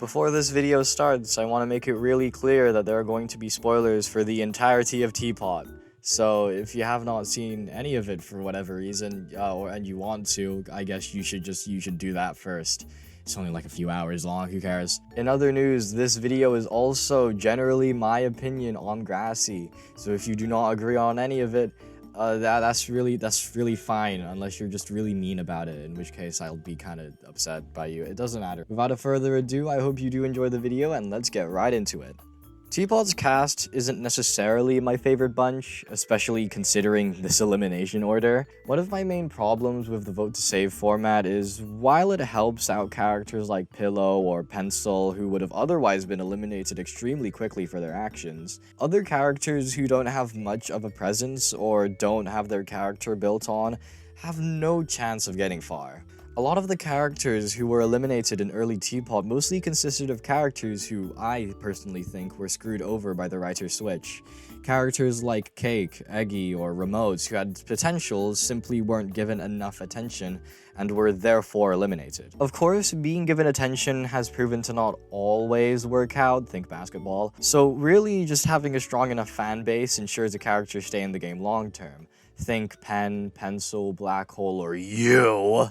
Before this video starts, I want to make it really clear that there are going to be spoilers for the entirety of Teapot. So if you have not seen any of it for whatever reason, and you want to, I guess you should do that first. It's only like a few hours long, who cares? In other news, this video is also generally my opinion on Grassy. So if you do not agree on any of it, that's really fine, unless you're just really mean about it, in which case I'll be kind of upset by you. It doesn't matter. Without further ado, I hope you do enjoy the video, and let's get right into it. Teapot's cast isn't necessarily my favorite bunch, especially considering this elimination order. One of my main problems with the vote to save format is, while it helps out characters like Pillow or Pencil who would have otherwise been eliminated extremely quickly for their actions, other characters who don't have much of a presence or don't have their character built on have no chance of getting far. A lot of the characters who were eliminated in early Teapot mostly consisted of characters who I personally think were screwed over by the writer's switch. Characters like Cake, Eggy, or Remotes who had potential simply weren't given enough attention and were therefore eliminated. Of course, being given attention has proven to not always work out, think basketball, so really just having a strong enough fan base ensures a character stay in the game long term. Think Pen, Pencil, Black Hole, or you!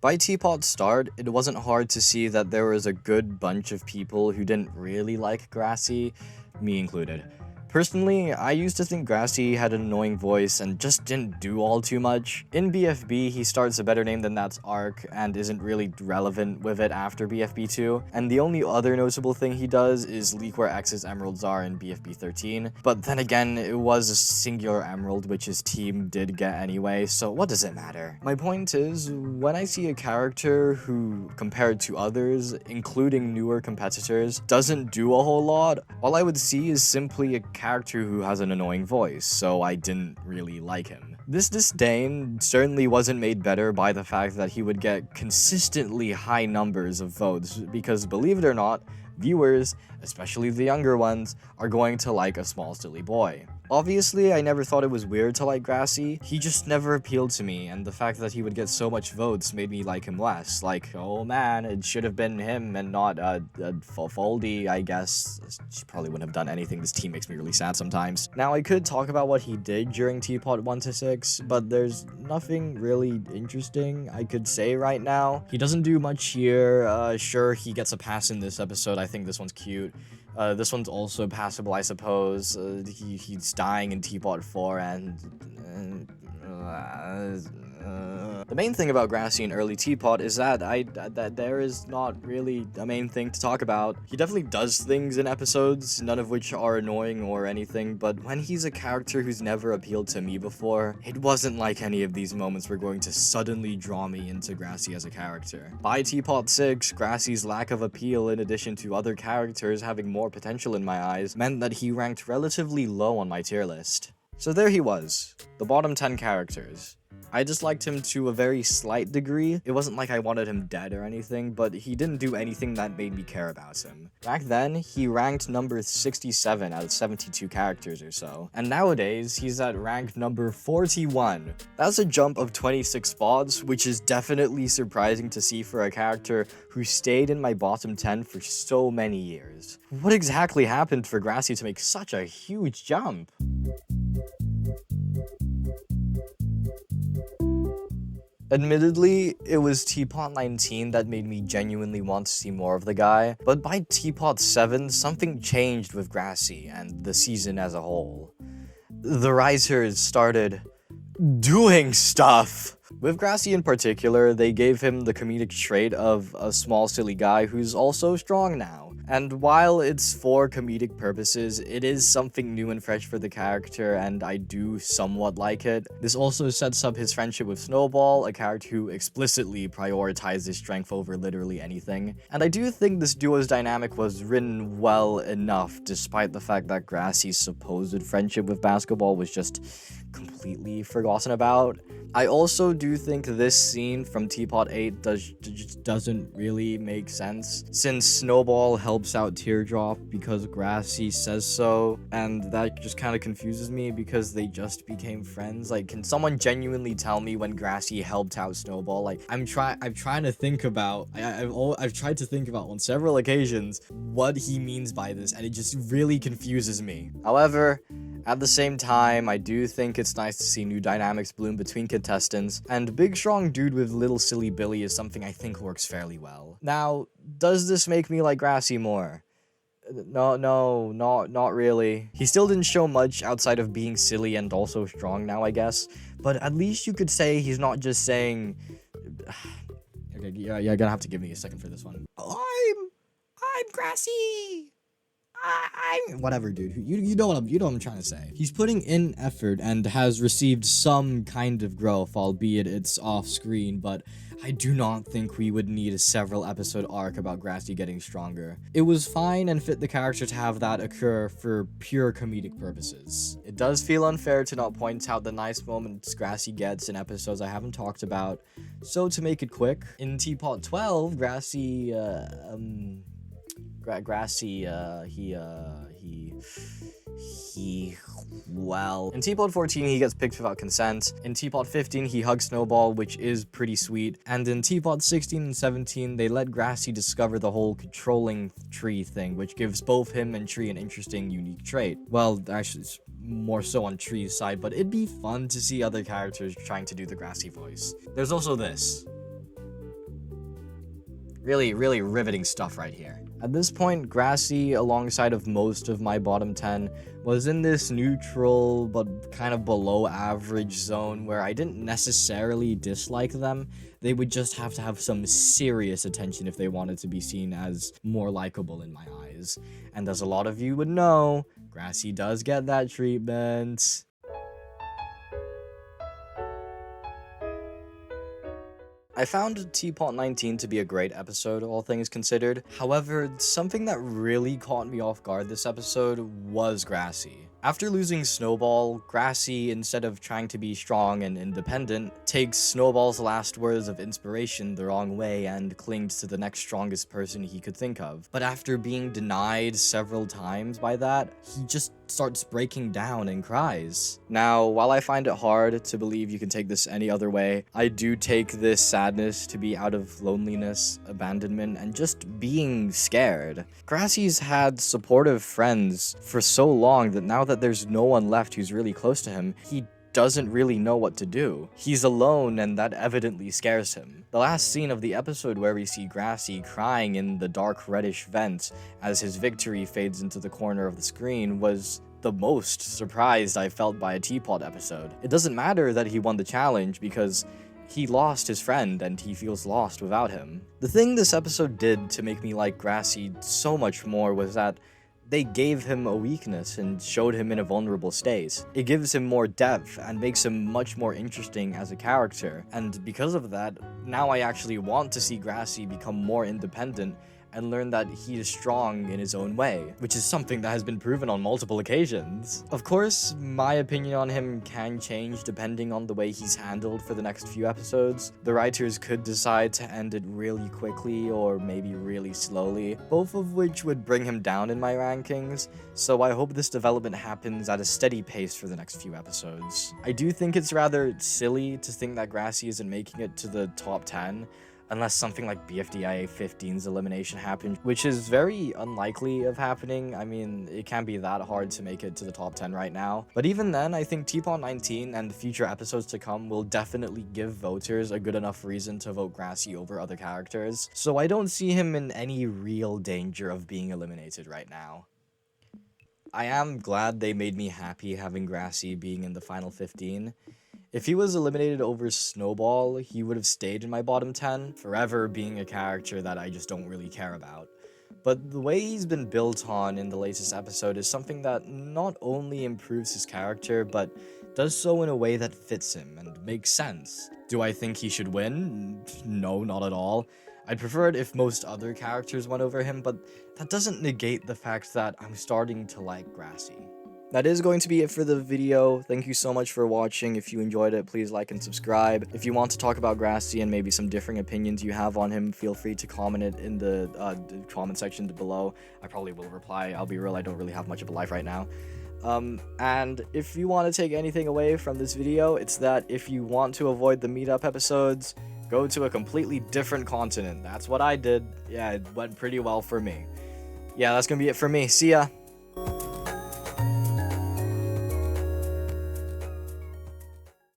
By Teapot's start, it wasn't hard to see that there was a good bunch of people who didn't really like Grassy, me included. Personally, I used to think Grassy had an annoying voice and just didn't do all too much. In BFB, he starts a Better Name Than That's arc and isn't really relevant with it after BFB 2, and the only other noticeable thing he does is leak where X's emeralds are in BFB 13, but then again, it was a singular emerald which his team did get anyway, so what does it matter? My point is, when I see a character who, compared to others, including newer competitors, doesn't do a whole lot, all I would see is simply a character who has an annoying voice, so I didn't really like him. This disdain certainly wasn't made better by the fact that he would get consistently high numbers of votes, because believe it or not, viewers, especially the younger ones, are going to like a small silly boy. Obviously, I never thought it was weird to like Grassy, he just never appealed to me, and the fact that he would get so much votes made me like him less. Like, oh man, it should have been him and not, Foldy, I guess. She probably wouldn't have done anything. This team makes me really sad sometimes. Now, I could talk about what he did during Teapot 1-6, but there's nothing really interesting I could say right now. He doesn't do much here. Sure, he gets a pass in this episode. I think this one's cute. This one's also passable, I suppose. He's dying in Teapot 4, and the main thing about Grassy in early Teapot is that there is not really a main thing to talk about. He definitely does things in episodes, none of which are annoying or anything, but when he's a character who's never appealed to me before, it wasn't like any of these moments were going to suddenly draw me into Grassy as a character. By Teapot 6, Grassy's lack of appeal, in addition to other characters having more potential in my eyes, meant that he ranked relatively low on my tier list. So there he was, the bottom 10 characters. I disliked him to a very slight degree. It wasn't like I wanted him dead or anything, but he didn't do anything that made me care about him. Back then, he ranked number 67 out of 72 characters or so, and nowadays, he's at rank number 41. That's a jump of 26 spots, which is definitely surprising to see for a character who stayed in my bottom 10 for so many years. What exactly happened for Grassy to make such a huge jump? Admittedly, it was Teapot 19 that made me genuinely want to see more of the guy, but by Teapot 7, something changed with Grassy and the season as a whole. The risers started doing stuff. With Grassy in particular, they gave him the comedic trait of a small silly guy who's also strong now. And while it's for comedic purposes, it is something new and fresh for the character, and I do somewhat like it. This also sets up his friendship with Snowball, a character who explicitly prioritizes strength over literally anything. And I do think this duo's dynamic was written well enough, despite the fact that Grassy's supposed friendship with Basketball was just completely forgotten about. I also do think this scene from Teapot 8 just doesn't really make sense, since Snowball helps out Teardrop because Grassy says so, and that just kind of confuses me because they just became friends. Like, can someone genuinely tell me when Grassy helped out Snowball? Like, I'm trying to think about, I've tried to think about on several occasions what he means by this, and it just really confuses me. However, at the same time, I do think it's nice to see new dynamics bloom between contestants, and big strong dude with little silly Billy is something I think works fairly well. Now, does this make me like Grassy more? No, not really. He still didn't show much outside of being silly and also strong now, I guess, but at least you could say he's not just saying... Okay, yeah, you're gonna have to give me a second for this one. I'm Grassy! I'm whatever, dude. You know what I'm trying to say. He's putting in effort and has received some kind of growth, albeit it's off screen, but I do not think we would need a several episode arc about Grassy getting stronger. It was fine and fit the character to have that occur for pure comedic purposes. It does feel unfair to not point out the nice moments Grassy gets in episodes I haven't talked about, so to make it quick, in Teapot 12, Grassy, well, in Teapot 14, he gets picked without consent. In Teapot 15, he hugs Snowball, which is pretty sweet. And in Teapot 16 and 17, they let Grassy discover the whole controlling tree thing, which gives both him and Tree an interesting, unique trait. Well, actually, it's more so on Tree's side, but it'd be fun to see other characters trying to do the Grassy voice. There's also this. Really riveting stuff right here. At this point, Grassy, alongside of most of my bottom 10, was in this neutral but kind of below average zone where I didn't necessarily dislike them. They would just have to have some serious attention if they wanted to be seen as more likable in my eyes. And as a lot of you would know, Grassy does get that treatment. I found Teapot 19 to be a great episode, all things considered. However, something that really caught me off guard this episode was Grassy. After losing Snowball, Grassy, instead of trying to be strong and independent, takes Snowball's last words of inspiration the wrong way and clings to the next strongest person he could think of. But after being denied several times by that, he just starts breaking down and cries. Now, while I find it hard to believe you can take this any other way, I do take this sadness to be out of loneliness, abandonment, and just being scared. Grassy's had supportive friends for so long that now that there's no one left who's really close to him, he doesn't really know what to do. He's alone, and that evidently scares him. The last scene of the episode where we see Grassy crying in the dark reddish vent as his victory fades into the corner of the screen was the most surprised I felt by a Teapot episode. It doesn't matter that he won the challenge because he lost his friend and he feels lost without him. The thing this episode did to make me like Grassy so much more was that they gave him a weakness and showed him in a vulnerable state. It gives him more depth and makes him much more interesting as a character, and because of that, now I actually want to see Grassy become more independent and learn that he is strong in his own way, which is something that has been proven on multiple occasions. Of course, my opinion on him can change depending on the way he's handled for the next few episodes. The writers could decide to end it really quickly or maybe really slowly, both of which would bring him down in my rankings, so I hope this development happens at a steady pace for the next few episodes. I do think it's rather silly to think that Grassy isn't making it to the top 10, unless something like BFDI 15's elimination happens, which is very unlikely of happening. I mean, it can't be that hard to make it to the top 10 right now. But even then, I think Teapot 19 and future episodes to come will definitely give voters a good enough reason to vote Grassy over other characters, so I don't see him in any real danger of being eliminated right now. I am glad they made me happy having Grassy being in the final 15. If he was eliminated over Snowball, he would have stayed in my bottom 10, forever being a character that I just don't really care about. But the way he's been built on in the latest episode is something that not only improves his character, but does so in a way that fits him and makes sense. Do I think he should win? No, not at all. I'd prefer it if most other characters went over him, but that doesn't negate the fact that I'm starting to like Grassy. That is going to be it for the video. Thank you so much for watching. If you enjoyed it, please like and subscribe. If you want to talk about Grassy and maybe some differing opinions you have on him, feel free to comment it in the comment section below. I probably will reply. I'll be real, I don't really have much of a life right now. And if you want to take anything away from this video, it's that if you want to avoid the meetup episodes, go to a completely different continent. That's what I did. Yeah, it went pretty well for me. Yeah, that's gonna be it for me. See ya!